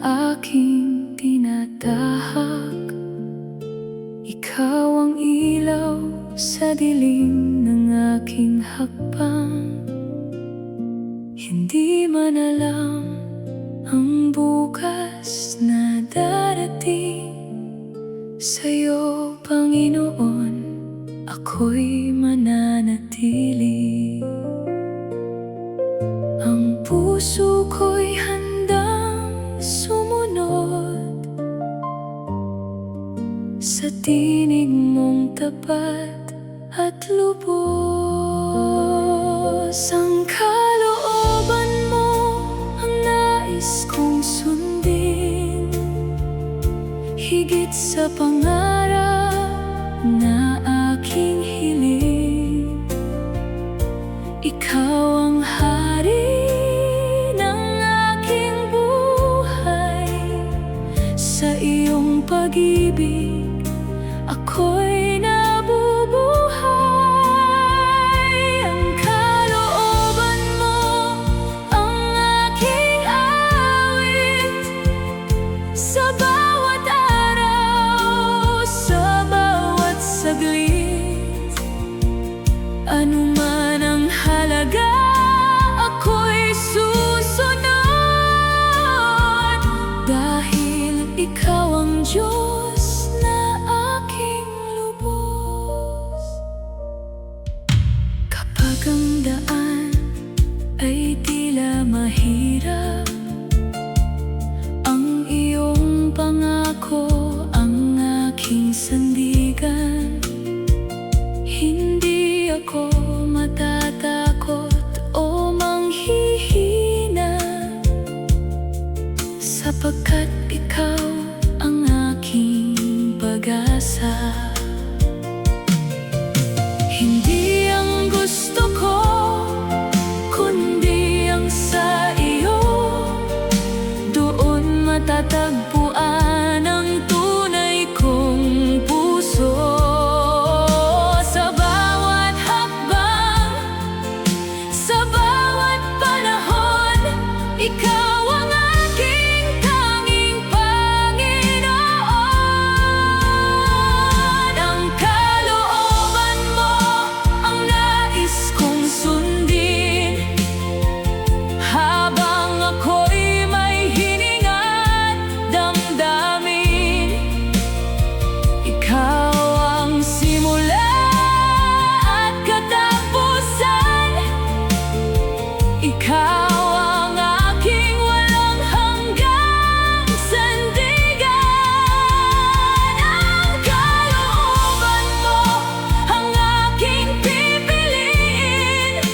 aking tinatahak. Ikaw ang ilaw sa dilim ng aking hakbang. Hindi man alam ang bukas na darating, sa'yo, Panginoon, ako'y mananatili. Ang puso ko'y handang sumunod sa tinig mong tapat at lubos. Ang kalooban mo ang nais kong sundin, higit sa pangarap na aking hiling. Ikaw ang hari ng aking buhay, sa iyong pag-ibig ako'y nabubuhay. Ang kalooban mo ang aking awit, sa bawat araw, sa bawat saglit. Ano man ang halaga, ako'y susunod, dahil ikaw ang Diyos na aking lubos. Kapag ang daan ay tila mahirap, ang iyong pangako ang aking sandigan. Hindi ako matatakot o manghihina, sapagkat ikaw ang aking pag-asa. Hindi ang gusto ko, kundi ang sa iyo. Doon matatagpuan ang tunay kong puso. Sa bawat hakbang, sa bawat panahon, ikaw ang aking tanging Panginoon. Ang kalooban mo ang nais kong sundin, habang ako'y may hininga't damdamin. Ikaw ang simula at katapusan, ikaw ang aking walang hanggang sandigan. Ang kalooban mo ang aking pipiliin,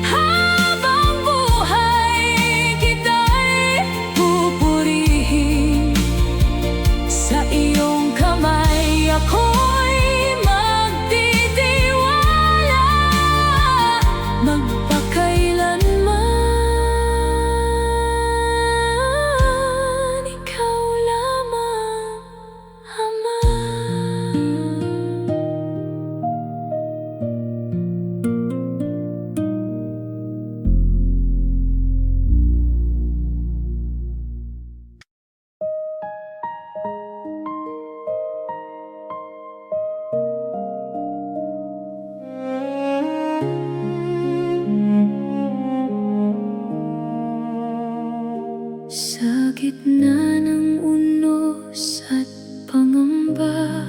habang buhay kita'y pupurihin. Sa iyong kamay ako'y magtitiwala, magpakailanman. Ikaw lamang, Ama. Sa gitna ng unos at pangamba,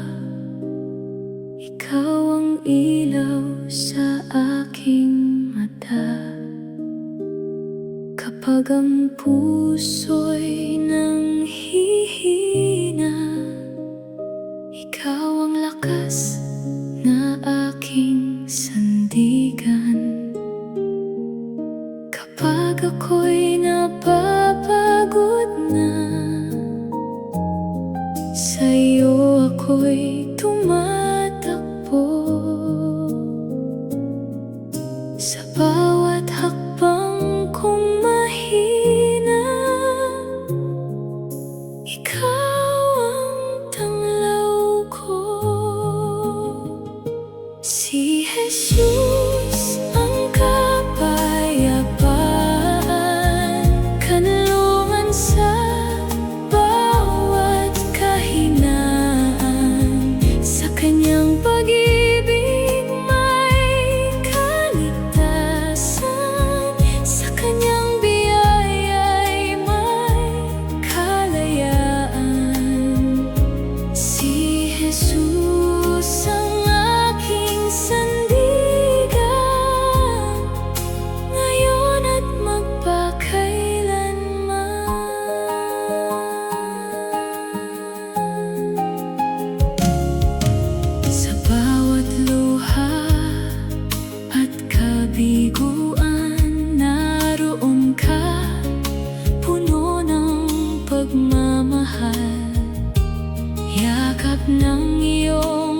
ikaw ang ilaw sa aking mata. Kapag ang puso'y nanghihina, ikaw ang lakas na aking sandigan. Kapag ako'y napapagod na, sa'yo ako pagmamahal. Yakap ng iyong